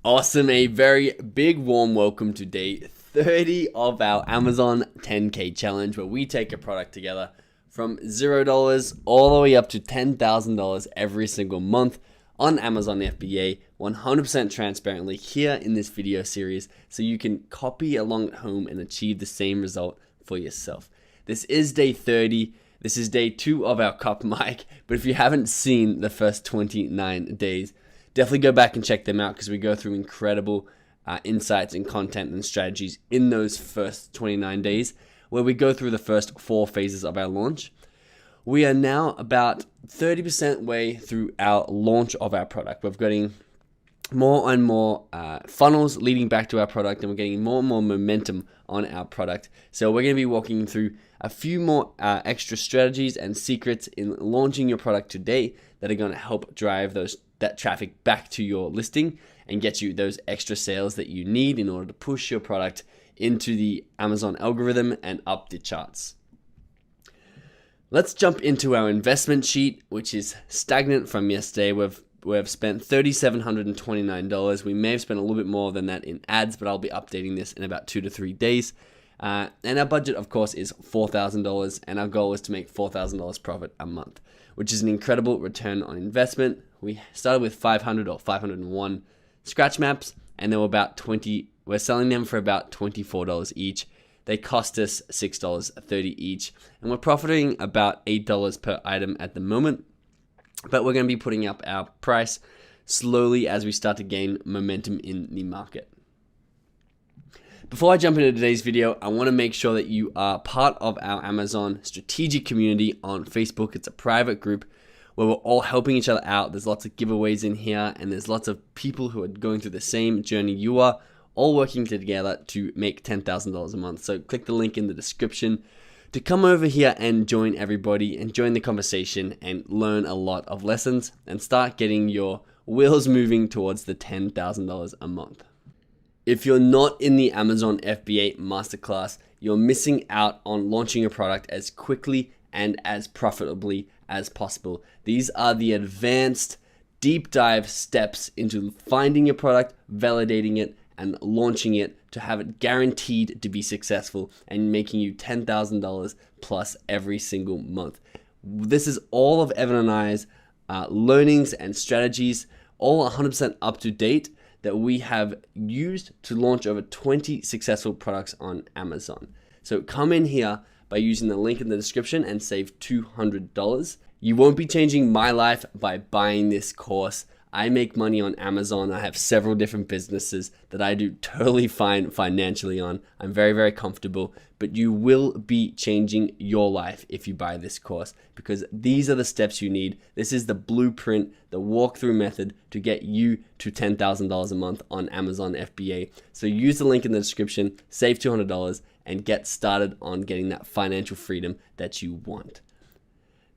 Awesome, a very big warm welcome to day 30 of our Amazon 10K challenge, where we take a product together from $0 all the way up to $10,000 every single month on Amazon FBA, 100% transparently here in this video series, so you can copy along at home and achieve the same result for yourself. This is day 30. This is day 2 of our cup mic, but if you haven't seen the first 29 days, definitely go back and check them out because we go through incredible insights and content and strategies in those first 29 days, where we go through the first 4 phases of our launch. We are now about 30% way through our launch of our product. We're getting more and more funnels leading back to our product, and we're getting more and more momentum on our product. So we're going to be walking through a few more extra strategies and secrets in launching your product today that are going to help drive that traffic back to your listing and get you those extra sales that you need in order to push your product into the Amazon algorithm and up the charts. Let's jump into our investment sheet, which is stagnant from yesterday. We've spent $3,729. We may have spent a little bit more than that in ads, but I'll be updating this in about 2 to 3 days. And our budget, of course, is $4,000, and our goal is to make $4,000 profit a month, which is an incredible return on investment. We started with 500 or 501 scratch maps, and they were about 20. We're selling them for about $24 each. They cost us $6.30 each, and we're profiting about $8 per item at the moment. But we're going to be putting up our price slowly as we start to gain momentum in the market. Before I jump into today's video, I want to make sure that you are part of our Amazon strategic community on Facebook. It's a private group where we're all helping each other out. There's lots of giveaways in here, and there's lots of people who are going through the same journey you are, all working together to make $10,000 a month. So click the link in the description to come over here and join everybody and join the conversation and learn a lot of lessons and start getting your wheels moving towards the $10,000 a month. If you're not in the Amazon FBA Masterclass, you're missing out on launching a product as quickly and as profitably as possible. These are the advanced deep dive steps into finding your product, validating it, and launching it to have it guaranteed to be successful and making you $10,000 plus every single month. This is all of Evan and I's learnings and strategies, all 100% up to date, that we have used to launch over 20 successful products on Amazon. So come in here by using the link in the description and save $200. You won't be changing my life by buying this course. I make money on Amazon. I have several different businesses that I do totally fine financially on. I'm very, very comfortable, but you will be changing your life if you buy this course, because these are the steps you need. This is the blueprint, the walkthrough method to get you to $10,000 a month on Amazon FBA. So use the link in the description, save $200, and get started on getting that financial freedom that you want.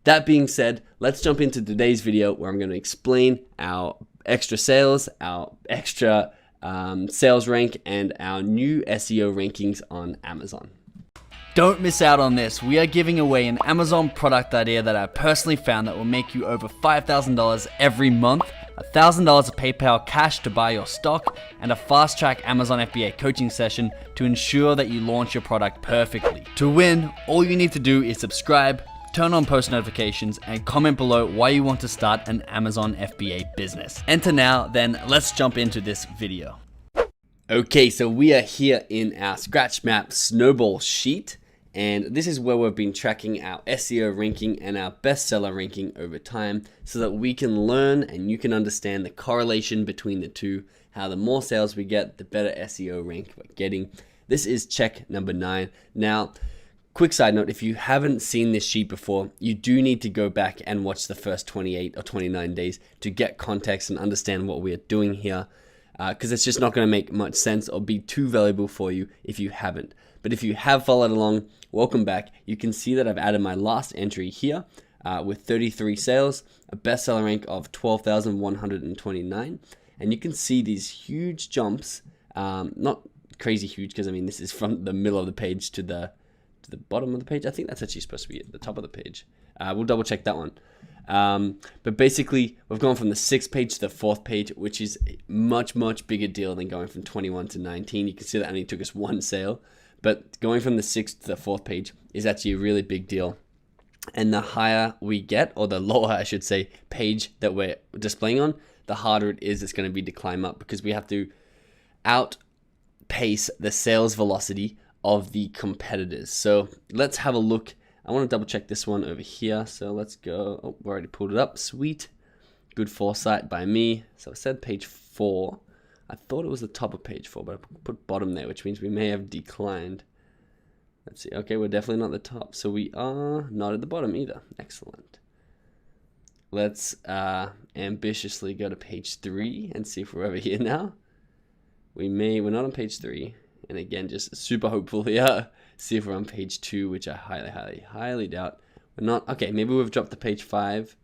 That being said, let's jump into today's video where I'm going to explain our extra sales, our extra sales rank, and our new SEO rankings on Amazon. Don't miss out on this. We are giving away an Amazon product idea that I personally found that will make you over $5,000 every month, $1,000 of PayPal cash to buy your stock, and a fast-track Amazon FBA coaching session to ensure that you launch your product perfectly. To win, all you need to do is subscribe, turn on post notifications, and comment below why you want to start an Amazon FBA business. Enter now, then let's jump into this video. Okay, so we are here in our Scratch Map Snowball sheet, and this is where we've been tracking our SEO ranking and our bestseller ranking over time so that we can learn and you can understand the correlation between the two, how the more sales we get, the better SEO rank we're getting. This is check number 9. Now, quick side note, if you haven't seen this sheet before, you do need to go back and watch the first 28 or 29 days to get context and understand what we are doing here, because it's just not going to make much sense or be too valuable for you if you haven't. But if you have followed along, welcome back. You can see that I've added my last entry here with 33 sales, a bestseller rank of 12,129, and you can see these huge jumps, not crazy huge because I mean this is from the middle of the page to the bottom of the page. I think that's actually supposed to be at the top of the page. We'll double check that one. But basically, we've gone from the 6th page to the 4th page, which is a much, much bigger deal than going from 21 to 19. You can see that only took us one sale. But going from the 6th to the 4th page is actually a really big deal. And the higher we get, or the lower, I should say, page that we're displaying on, the harder it is it's going to be to climb up, because we have to outpace the sales velocity of the competitors. So let's have a look. I want to double check this one over here. So let's go. Oh, we already pulled it up. Sweet. Good foresight by me. So I said page 4. I thought it was the top of page 4, but I put bottom there, which means we may have declined. Let's see. Okay, we're definitely not the top. So we are not at the bottom either. Excellent. Let's ambitiously go to page 3 and see if we're over here now. We're not on page 3. And again, just super hopeful here. See if we're on page 2, which I highly doubt. We're not. Okay, maybe we've dropped to page 5.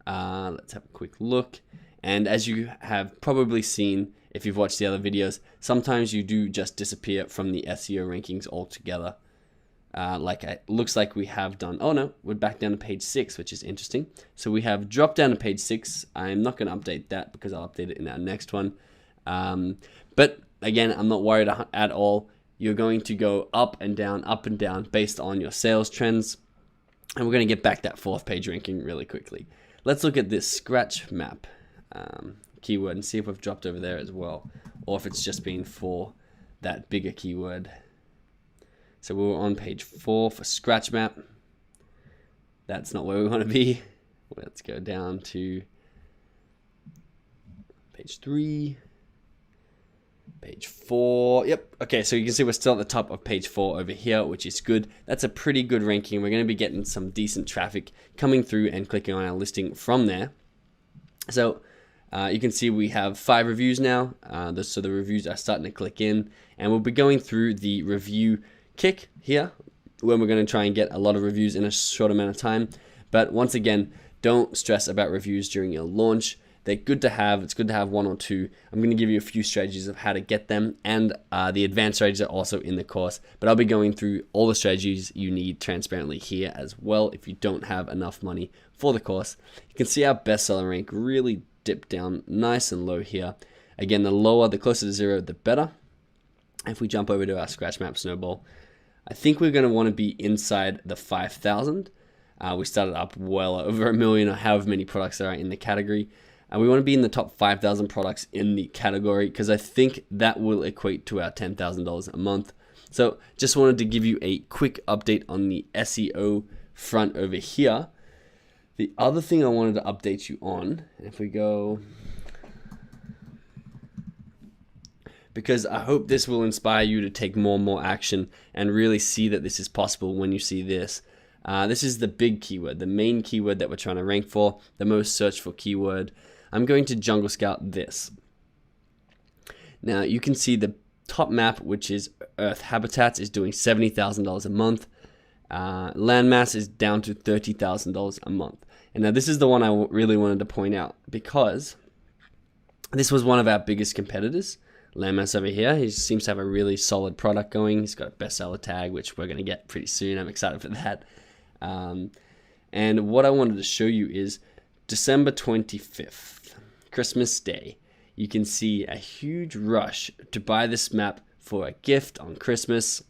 Let's have a quick look. And as you have probably seen, if you've watched the other videos, sometimes you do just disappear from the SEO rankings altogether. Looks like we have done. Oh no, we're back down to page 6, which is interesting. So we have dropped down to page 6. I'm not going to update that because I'll update it in our next one. But again, I'm not worried at all. You're going to go up and down based on your sales trends. And we're going to get back that 4th page ranking really quickly. Let's look at this scratch map keyword and see if we've dropped over there as well, or if it's just been for that bigger keyword. So we were on page 4 for scratch map. That's not where we want to be. Let's go down to page 3. Page 4. Yep. Okay, so you can see we're still at the top of page 4 over here, which is good. That's a pretty good ranking. We're going to be getting some decent traffic coming through and clicking on our listing from there. So you can see we have 5 reviews now. So the reviews are starting to click in, and we'll be going through the review kick here, when we're going to try and get a lot of reviews in a short amount of time. But once again, don't stress about reviews during your launch. They're good to have. It's good to have 1 or 2. I'm going to give you a few strategies of how to get them, and the advanced strategies are also in the course. But I'll be going through all the strategies you need transparently here as well if you don't have enough money for the course. You can see our bestseller rank really dipped down nice and low here. Again, the closer to 0, the better. If we jump over to our scratch map snowball, I think we're going to want to be inside the 5,000. We started up well over 1 million, or however many products there are in the category. And we want to be in the top 5,000 products in the category, because I think that will equate to our $10,000 a month. So just wanted to give you a quick update on the SEO front over here. The other thing I wanted to update you on, if we go, because I hope this will inspire you to take more and more action and really see that this is possible when you see this. This is the big keyword, the main keyword that we're trying to rank for, the most searched for keyword. I'm going to Jungle Scout this. Now you can see the top map, which is Earth Habitats, is doing $70,000 a month. Landmass is down to $30,000 a month. And now this is the one I really wanted to point out, because this was one of our biggest competitors. Landmass over here, he seems to have a really solid product going. He's got a bestseller tag, which we're going to get pretty soon. I'm excited for that. And what I wanted to show you is December 25th, Christmas Day. You can see a huge rush to buy this map for a gift on Christmas.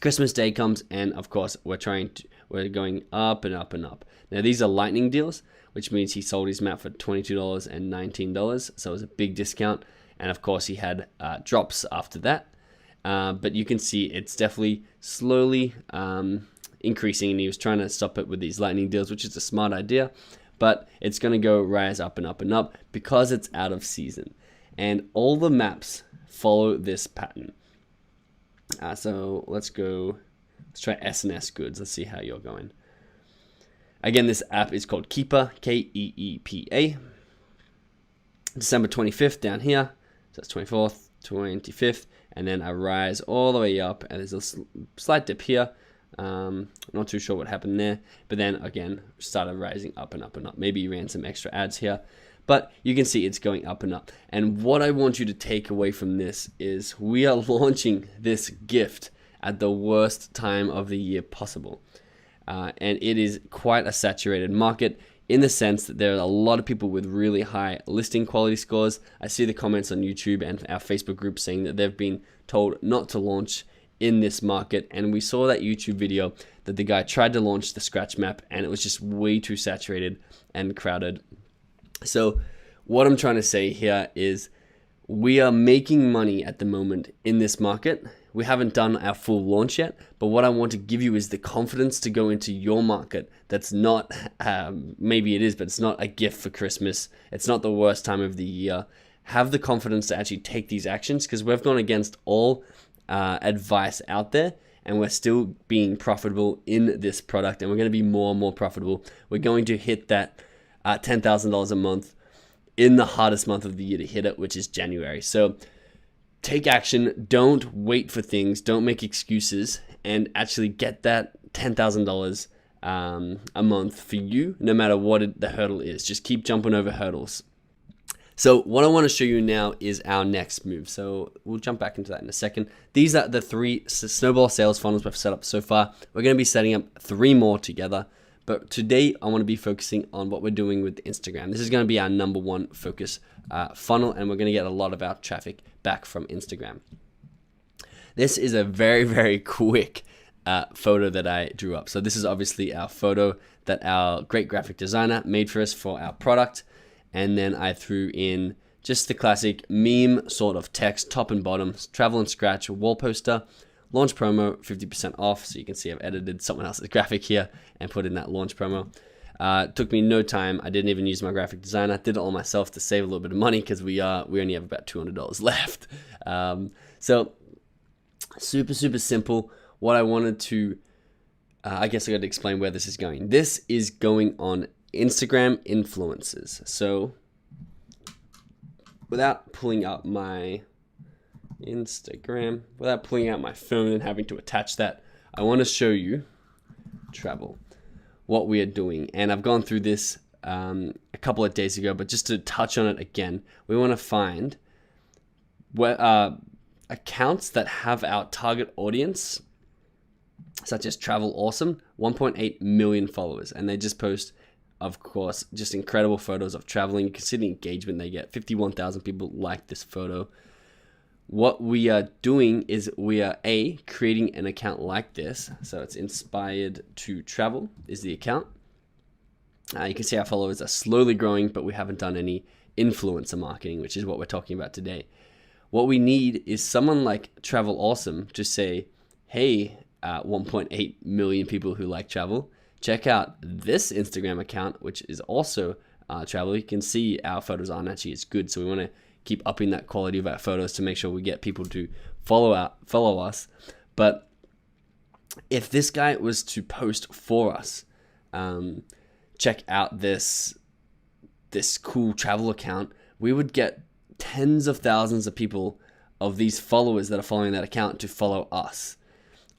Christmas Day comes, and of course we're going up and up and up. Now these are lightning deals, which means he sold his map for $22 and $19, so it was a big discount. And of course he had drops after that. But you can see it's definitely slowly increasing, and he was trying to stop it with these lightning deals, which is a smart idea. But it's going to go rise up and up and up because it's out of season. And all the maps follow this pattern. So let's try S&S Goods. Let's see how you're going. Again, this app is called Keepa, Keepa. December 25th down here. So that's 24th, 25th, and then a rise all the way up, and there's a slight dip here. Not too sure what happened there, but then again started rising up and up and up. Maybe he ran some extra ads here, but you can see it's going up and up. And what I want you to take away from this is we are launching this gift at the worst time of the year possible, and it is quite a saturated market. in the sense that there are a lot of people with really high listing quality scores. I see the comments on YouTube and our Facebook group saying that they've been told not to launch in this market, and we saw that YouTube video that the guy tried to launch the scratch map and it was just way too saturated and crowded. So what I'm trying to say here is we are making money at the moment in this market. We haven't done our full launch yet, but what I want to give you is the confidence to go into your market. That's not, maybe it is, but it's not a gift for Christmas. It's not the worst time of the year. Have the confidence to actually take these actions, because we've gone against all advice out there, and we're still being profitable in this product, and we're going to be more and more profitable. We're going to hit that $10,000 a month in the hardest month of the year to hit it, which is January. So take action. Don't wait for things. Don't make excuses, and actually get that $10,000 a month for you, no matter what the hurdle is. Just keep jumping over hurdles. So what I want to show you now is our next move. So we'll jump back into that in a second. These are the 3 snowball sales funnels we've set up so far. We're going to be setting up 3 more together. But today I want to be focusing on what we're doing with Instagram. This is going to be our number 1 focus funnel, and we're going to get a lot of our traffic back from Instagram. This is a very, very quick photo that I drew up. So this is obviously our photo that our great graphic designer made for us for our product. And then I threw in just the classic meme sort of text, top and bottom, travel and scratch, wall poster, launch promo, 50% off. So you can see I've edited someone else's graphic here and put in that launch promo. It took me no time. I didn't even use my graphic designer. I did it all myself to save a little bit of money, because we only have about $200 left. So super, super simple. What I wanted to, I guess I got to explain where this is going. This is going on Instagram influencers. So without pulling up my Instagram, without pulling out my phone and having to attach that, I want to show you travel, what we are doing. And I've gone through this a couple of days ago, but just to touch on it again, we want to find accounts that have our target audience, such as Travel Awesome, 1.8 million followers, and they just post, of course, just incredible photos of traveling. You can see the engagement they get. 51,000 people like this photo. What we are doing is we are creating an account like this. So it's Inspired to Travel is the account. You can see our followers are slowly growing, but we haven't done any influencer marketing, which is what we're talking about today. What we need is someone like Travel Awesome to say, hey, 1.8 million people who like travel, check out this Instagram account, which is also travel. You can see our photos aren't actually as good, so we want to keep upping that quality of our photos to make sure we get people to follow us. But if this guy was to post for us, check out this cool travel account, we would get tens of thousands of people of these followers that are following that account to follow us.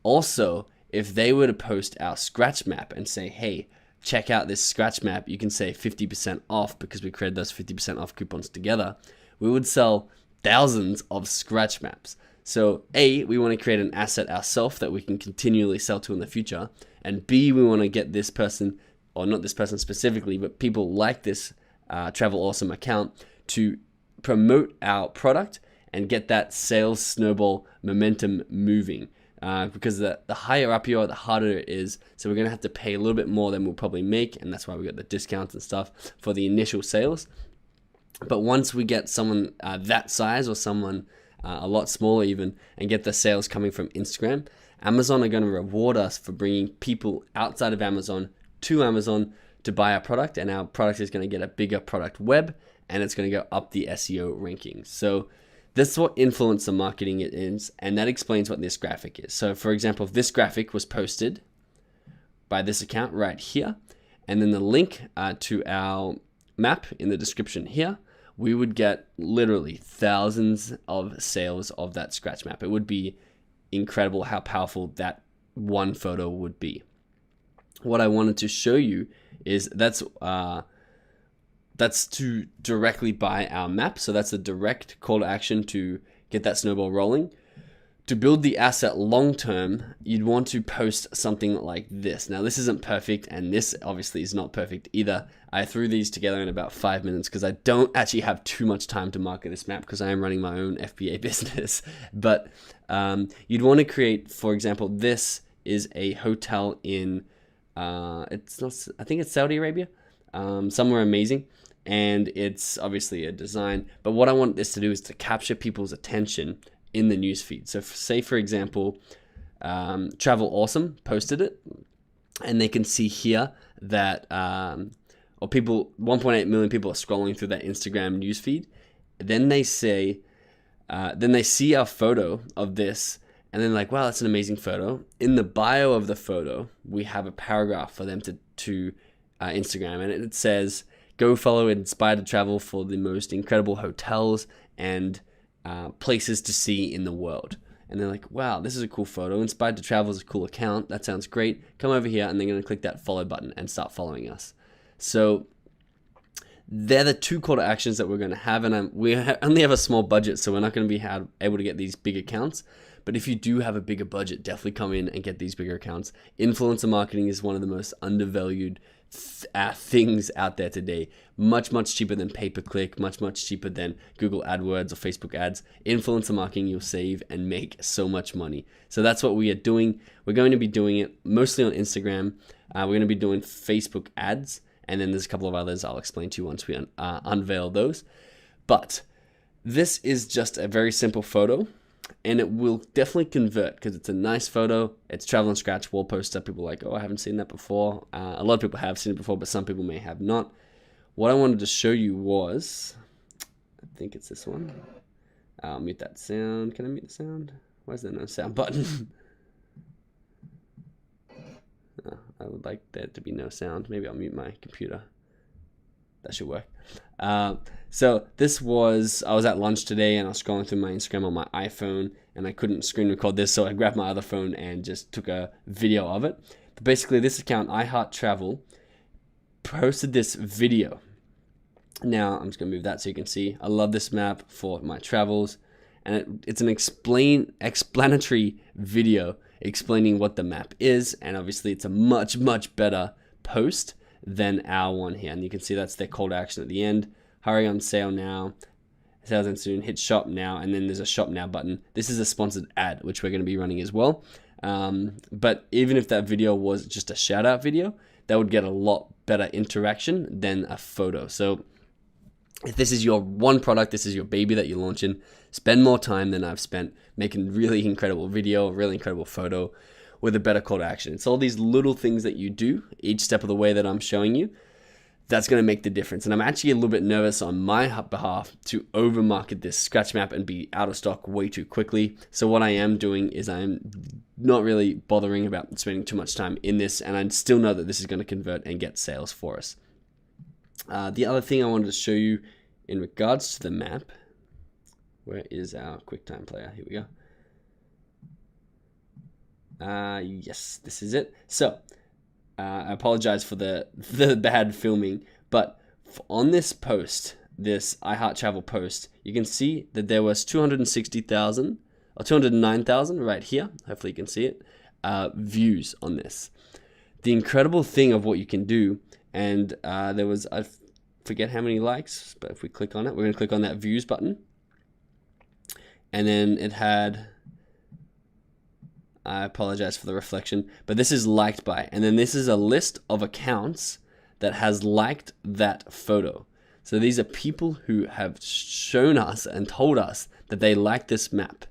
Also, if they were to post our scratch map and say, hey, check out this scratch map, you can say 50% off, because we created those 50% off coupons together, we would sell thousands of scratch maps. So A, we want to create an asset ourselves that we can continually sell to in the future. And B, we want to get this person, or not this person specifically, but people like this Travel Awesome account to promote our product and get that sales snowball momentum moving. Because the higher up you are, the harder it is. So we're going to have to pay a little bit more than we'll probably make. And that's why we got the discounts and stuff for the initial sales. But once we get someone that size, or someone a lot smaller even, and get the sales coming from Instagram, Amazon are going to reward us for bringing people outside of Amazon to Amazon to buy our product. And our product is going to get a bigger product web, and it's going to go up the SEO rankings. So this is what influencer marketing is, and that explains what this graphic is. So for example, if this graphic was posted by this account right here, and then the link to our map in the description here, we would get literally thousands of sales of that scratch map. It would be incredible how powerful that one photo would be. What I wanted to show you is that's to directly buy our map. So that's a direct call to action to get that snowball rolling. to build the asset long term, you'd want to post something like this. Now, this isn't perfect, and this obviously is not perfect either. I threw these together in about 5 minutes because I don't actually have too much time to market this map because I am running my own FBA business. But you'd want to create, for example, this is a hotel in, I think it's Saudi Arabia, somewhere amazing. And it's obviously a design. But what I want this to do is to capture people's attention in the newsfeed. So say, for example, Travel Awesome posted it, and they can see here that 1.8 million people are scrolling through that Instagram newsfeed. Then they see our photo of this, and then like, wow, that's an amazing photo. In the bio of the photo, we have a paragraph for them to Instagram, and it says, "Go follow Inspired to Travel for the most incredible hotels and places to see in the world." And they're like, wow, this is a cool photo. Inspired to Travel is a cool account. That sounds great. Come over here, and they're going to click that follow button and start following us. So they're the two call to actions that we're going to have. And we only have a small budget, so we're not going to be able to get these big accounts. But if you do have a bigger budget, definitely come in and get these bigger accounts. Influencer marketing is one of the most undervalued things out there today. Much cheaper than pay-per-click, much cheaper than Google AdWords or Facebook ads. Influencer marketing, you'll save and make so much money. So that's what we are doing. We're going to be doing it mostly on Instagram. We're going to be doing Facebook ads, and then there's a couple of others I'll explain to you once we unveil those. But this is just a very simple photo, and it will definitely convert because it's a nice photo. It's Travel and Scratch wall poster. People are like, oh, I haven't seen that before. A lot of people have seen it before, but some people may have not. What I wanted to show you was, I think it's this one. I'll mute that sound. Can I mute the sound? Why is there no sound button? I would like there to be no sound. Maybe I'll mute my computer. That should work. So this was, I was at lunch today and I was scrolling through my Instagram on my iPhone and I couldn't screen record this, so I grabbed my other phone and just took a video of it. But basically this account, I Heart Travel, posted this video. Now I'm just gonna move that so you can see. I love this map for my travels, and it's an explanatory video explaining what the map is, and obviously it's a much better post than our one here. And you can see that's their call to action at the end. Hurry on sale now. Sales end soon. Hit shop now. And then there's a shop now button. This is a sponsored ad, which we're going to be running as well. But even if that video was just a shout out video, that would get a lot better interaction than a photo. So if this is your one product, this is your baby that you're launching, spend more time than I've spent making really incredible video, really incredible photo with a better call to action. It's all these little things that you do each step of the way that I'm showing you that's going to make the difference. And I'm actually a little bit nervous on my behalf to over market this scratch map and be out of stock way too quickly. So what I am doing is I'm not really bothering about spending too much time in this, and I still know that this is going to convert and get sales for us. The other thing I wanted to show you in regards to the map, where is our QuickTime player? Here we go. Yes, this is it. So I apologize for the bad filming, but on this post, this I Heart Travel post, you can see that there was 260,000 or 209,000 right here. Hopefully you can see it. Views on this. The incredible thing of what you can do, and there was, I forget how many likes, but if we click on it, we're going to click on that views button, and then it had, I apologize for the reflection, but this is liked by, and then this is a list of accounts that has liked that photo. So these are people who have shown us and told us that they like this map.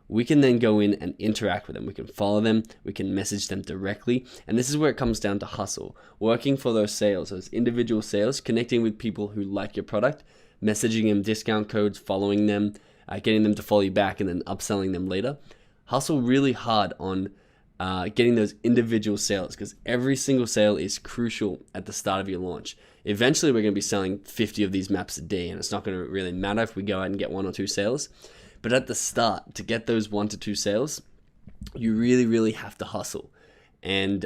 We can then go in and interact with them. We can follow them, we can message them directly, and this is where it comes down to hustle. Working for those sales, those individual sales, connecting with people who like your product, messaging them discount codes, following them, getting them to follow you back, and then upselling them later. Hustle really hard on getting those individual sales, because every single sale is crucial at the start of your launch. Eventually, we're going to be selling 50 of these maps a day, and it's not going to really matter if we go out and get 1 or 2 sales. But at the start, to get those 1 to 2 sales, you really have to hustle. And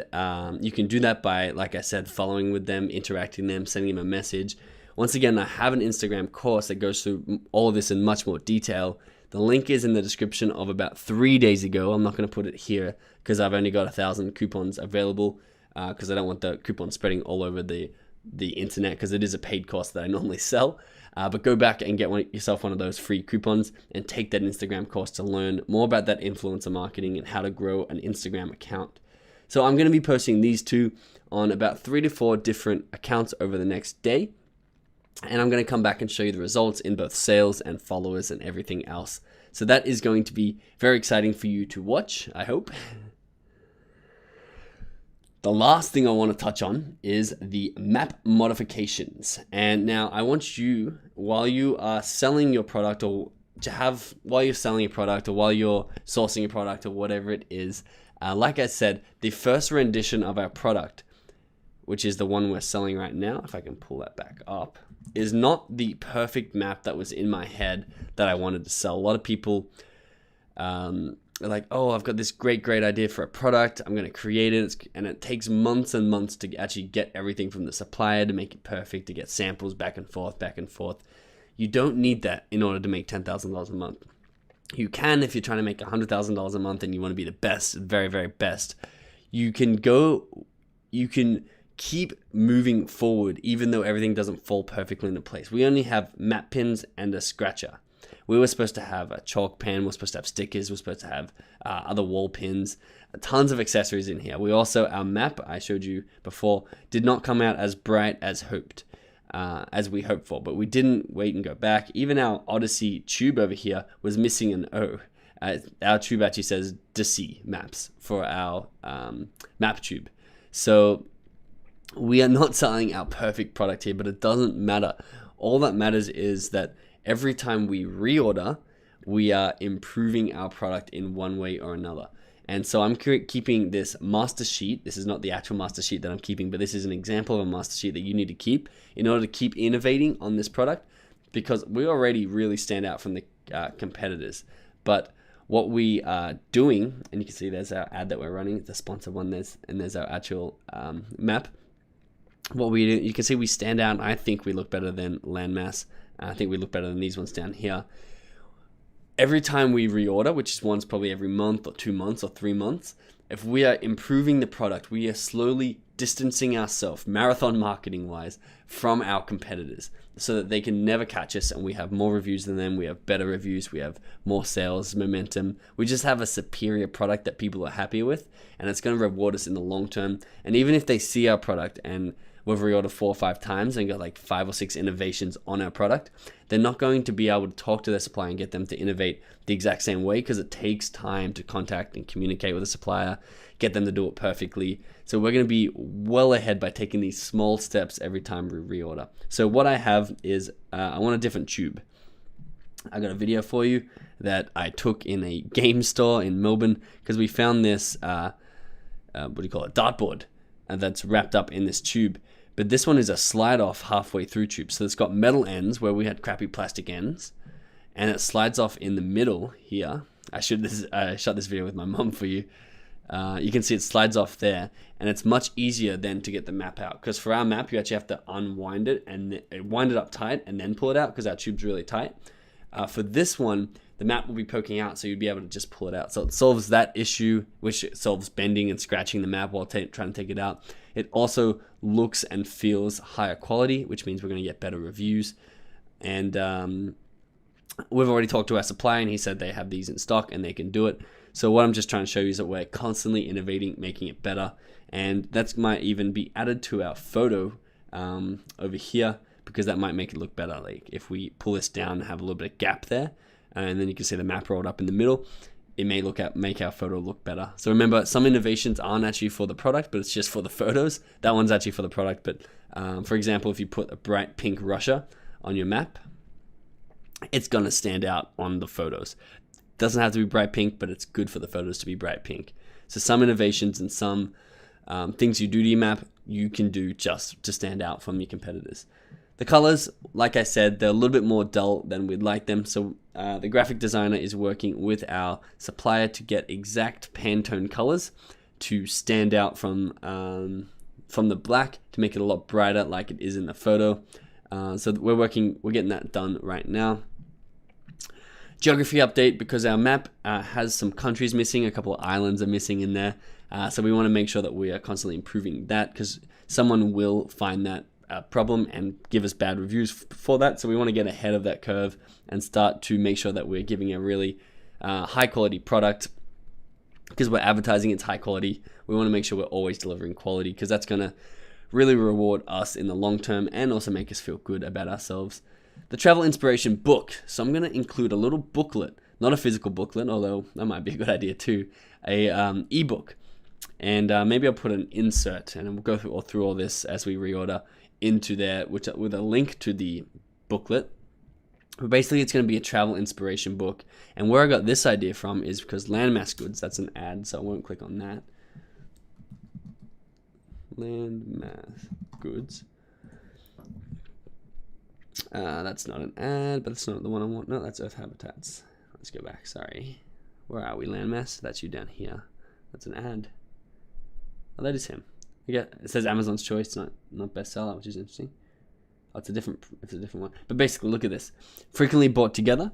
you can do that by, like I said, following with them, interacting with them, sending them a message. Once again, I have an Instagram course that goes through all of this in much more detail. The link is in the description of about 3 days ago. I'm not going to put it here because I've only got 1,000 coupons available because I don't want the coupon spreading all over the internet, because it is a paid course that I normally sell. But go back and get yourself one of those free coupons and take that Instagram course to learn more about that influencer marketing and how to grow an Instagram account. So I'm going to be posting these two on about 3 to 4 different accounts over the next day. And I'm going to come back and show you the results in both sales and followers and everything else. So that is going to be very exciting for you to watch, I hope. The last thing I want to touch on is the map modifications. And now I want you, while you are selling your product, or while you're selling your product, or while you're sourcing your product, or whatever it is, like I said, the first rendition of our product, which is the one we're selling right now, if I can pull that back up, is not the perfect map that was in my head that I wanted to sell. A lot of people are like, oh, I've got this great idea for a product. I'm going to create it. And it takes months and months to actually get everything from the supplier to make it perfect, to get samples back and forth. You don't need that in order to make $10,000 a month. You can if you're trying to make $100,000 a month and you want to be the best, very, very best. You can keep moving forward even though everything doesn't fall perfectly into place. We only have map pins and a scratcher. We were supposed to have a chalk pen, we're supposed to have stickers, we're supposed to have other wall pins, tons of accessories in here. We also, our map, I showed you before, did not come out as bright as we hoped for, but we didn't wait and go back. Even our Odyssey tube over here was missing an O. Our tube actually says DC maps for our map tube. So we are not selling our perfect product here, but it doesn't matter. All that matters is that every time we reorder, we are improving our product in one way or another. And so I'm keeping this master sheet. This is not the actual master sheet that I'm keeping, but this is an example of a master sheet that you need to keep in order to keep innovating on this product, because we already really stand out from the competitors. But what we are doing, and you can see there's our ad that we're running, the sponsored one, there's our actual map. What we do, you can see we stand out, and I think we look better than Landmass. I think we look better than these ones down here. Every time we reorder, which is once probably every month or 2 months or 3 months, if we are improving the product, we are slowly distancing ourselves, marathon marketing wise, from our competitors so that they can never catch us, and we have more reviews than them, we have better reviews, we have more sales momentum. We just have a superior product that people are happy with, and it's going to reward us in the long term. And even if they see our product and we've reordered 4 or 5 times and got like 5 or 6 innovations on our product, they're not going to be able to talk to their supplier and get them to innovate the exact same way, because it takes time to contact and communicate with the supplier, get them to do it perfectly. So we're going to be well ahead by taking these small steps every time we reorder. So what I have is I want a different tube. I got a video for you that I took in a game store in Melbourne, because we found this dartboard that's wrapped up in this tube. But this one is a slide off halfway through tube. So it's got metal ends where we had crappy plastic ends, and it slides off in the middle here. I shot this video with my mom for you. You can see it slides off there, and it's much easier then to get the map out, because for our map you actually have to unwind it and wind it up tight and then pull it out, because our tube's really tight. For this one, the map will be poking out, so you'd be able to just pull it out. So it solves that issue, which solves bending and scratching the map while trying to take it out. It also looks and feels higher quality, which means we're going to get better reviews. And we've already talked to our supplier, and he said they have these in stock and they can do it. So what I'm just trying to show you is that we're constantly innovating, making it better. And that might even be added to our photo over here, because that might make it look better. Like if we pull this down and have a little bit of gap there, and then you can see the map rolled up in the middle, it may make our photo look better. So remember, some innovations aren't actually for the product, but it's just for the photos. That one's actually for the product. But for example, if you put a bright pink Russia on your map, it's going to stand out on the photos. Doesn't have to be bright pink, but it's good for the photos to be bright pink. So some innovations and some things you do to your map, you can do just to stand out from your competitors. The colors, like I said, they're a little bit more dull than we'd like them. So the graphic designer is working with our supplier to get exact Pantone colors to stand out from the black, to make it a lot brighter like it is in the photo. So we're getting that done right now. Geography update, because our map has some countries missing, a couple of islands are missing in there. So we want to make sure that we are constantly improving that, because someone will find that problem and give us bad reviews for that. So we want to get ahead of that curve and start to make sure that we're giving a really high quality product, because we're advertising it's high quality. We want to make sure we're always delivering quality, because that's going to really reward us in the long term and also make us feel good about ourselves. The travel inspiration book. So I'm going to include a little booklet, not a physical booklet, although that might be a good idea too, a ebook. And maybe I'll put an insert, and we'll go through all this as we reorder into there, with a link to the booklet. But basically, it's going to be a travel inspiration book. And where I got this idea from is because Landmass Goods, that's an ad, so I won't click on that. Landmass Goods. That's not an ad, but that's not the one I want. No, that's Earth Habitats. Let's go back, sorry. Where are we, Landmass? That's you down here. That's an ad. Oh, that is him. Yeah, it says Amazon's Choice, not bestseller, which is interesting. Oh, it's a different one. But basically, look at this. Frequently bought together,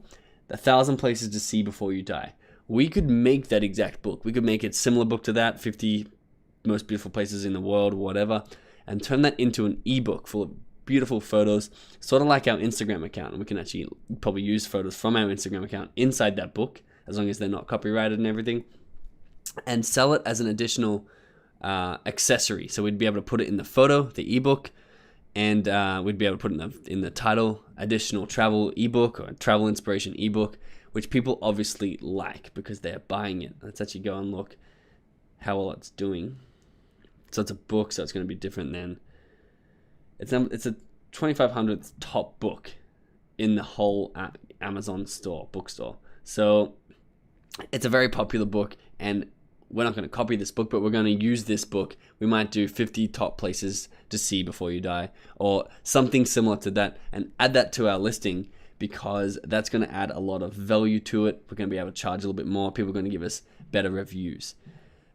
1,000 places to see before you die. We could make that exact book. We could make it similar book to that, 50 most beautiful places in the world, whatever, and turn that into an ebook full of beautiful photos, sort of like our Instagram account. And we can actually probably use photos from our Instagram account inside that book, as long as they're not copyrighted and everything, and sell it as an additional accessory. So we'd be able to put it in the photo, the ebook, and we'd be able to put it in the title, additional travel ebook or travel inspiration ebook, which people obviously like because they're buying it. Let's actually go and look how well it's doing. So it's a book, so it's going to be different than it's a 2,500th top book in the whole Amazon bookstore. So it's a very popular book, and we're not going to copy this book, but we're going to use this book. We might do 50 top places to see before you die, or something similar to that, and add that to our listing, because that's going to add a lot of value to it. We're going to be able to charge a little bit more. People are going to give us better reviews.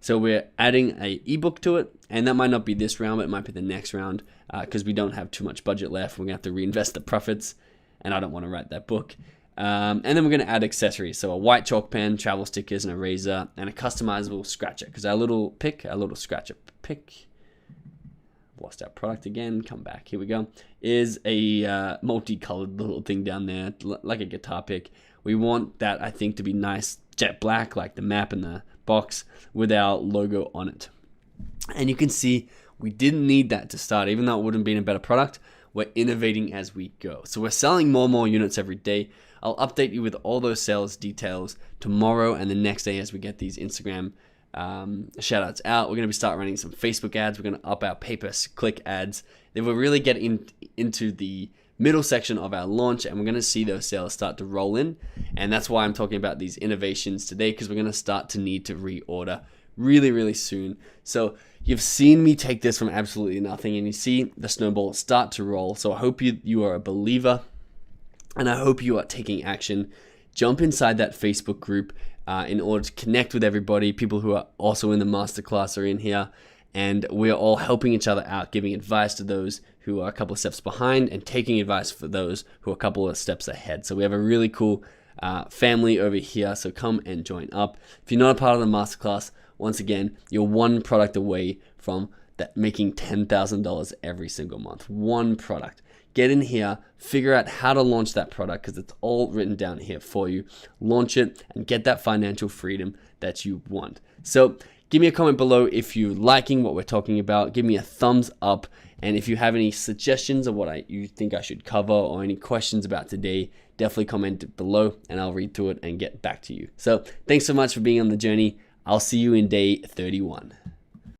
So we're adding an ebook to it, and that might not be this round, but it might be the next round, because we don't have too much budget left. We're going to have to reinvest the profits, and I don't want to write that book. And then we're going to add accessories. So a white chalk pen, travel stickers, and a razor, and a customizable scratcher. Because our little scratcher pick, lost our product again, come back, here we go, is a multicolored little thing down there, like a guitar pick. We want that, I think, to be nice, jet black, like the map and the box, with our logo on it. And you can see we didn't need that to start, even though it would have been a better product. We're innovating as we go. So we're selling more and more units every day. I'll update you with all those sales details tomorrow and the next day as we get these Instagram shout outs out. We're going to start running some Facebook ads. We're going to up our pay-per-click ads. Then we'll really get into the middle section of our launch, and we're going to see those sales start to roll in. And that's why I'm talking about these innovations today, because we're going to start to need to reorder really, really soon. So you've seen me take this from absolutely nothing, and you see the snowball start to roll. So I hope you are a believer, and I hope you are taking action. Jump inside that Facebook group in order to connect with everybody. People who are also in the masterclass are in here, and we're all helping each other out, giving advice to those who are a couple of steps behind and taking advice for those who are a couple of steps ahead. So we have a really cool family over here, so come and join up. If you're not a part of the masterclass, once again, you're one product away from that making $10,000 every single month. One product. Get in here, figure out how to launch that product, because it's all written down here for you. Launch it and get that financial freedom that you want. So give me a comment below if you're liking what we're talking about. Give me a thumbs up. And if you have any suggestions of what you think I should cover, or any questions about today, definitely comment it below and I'll read through it and get back to you. So thanks so much for being on the journey. I'll see you in day 31.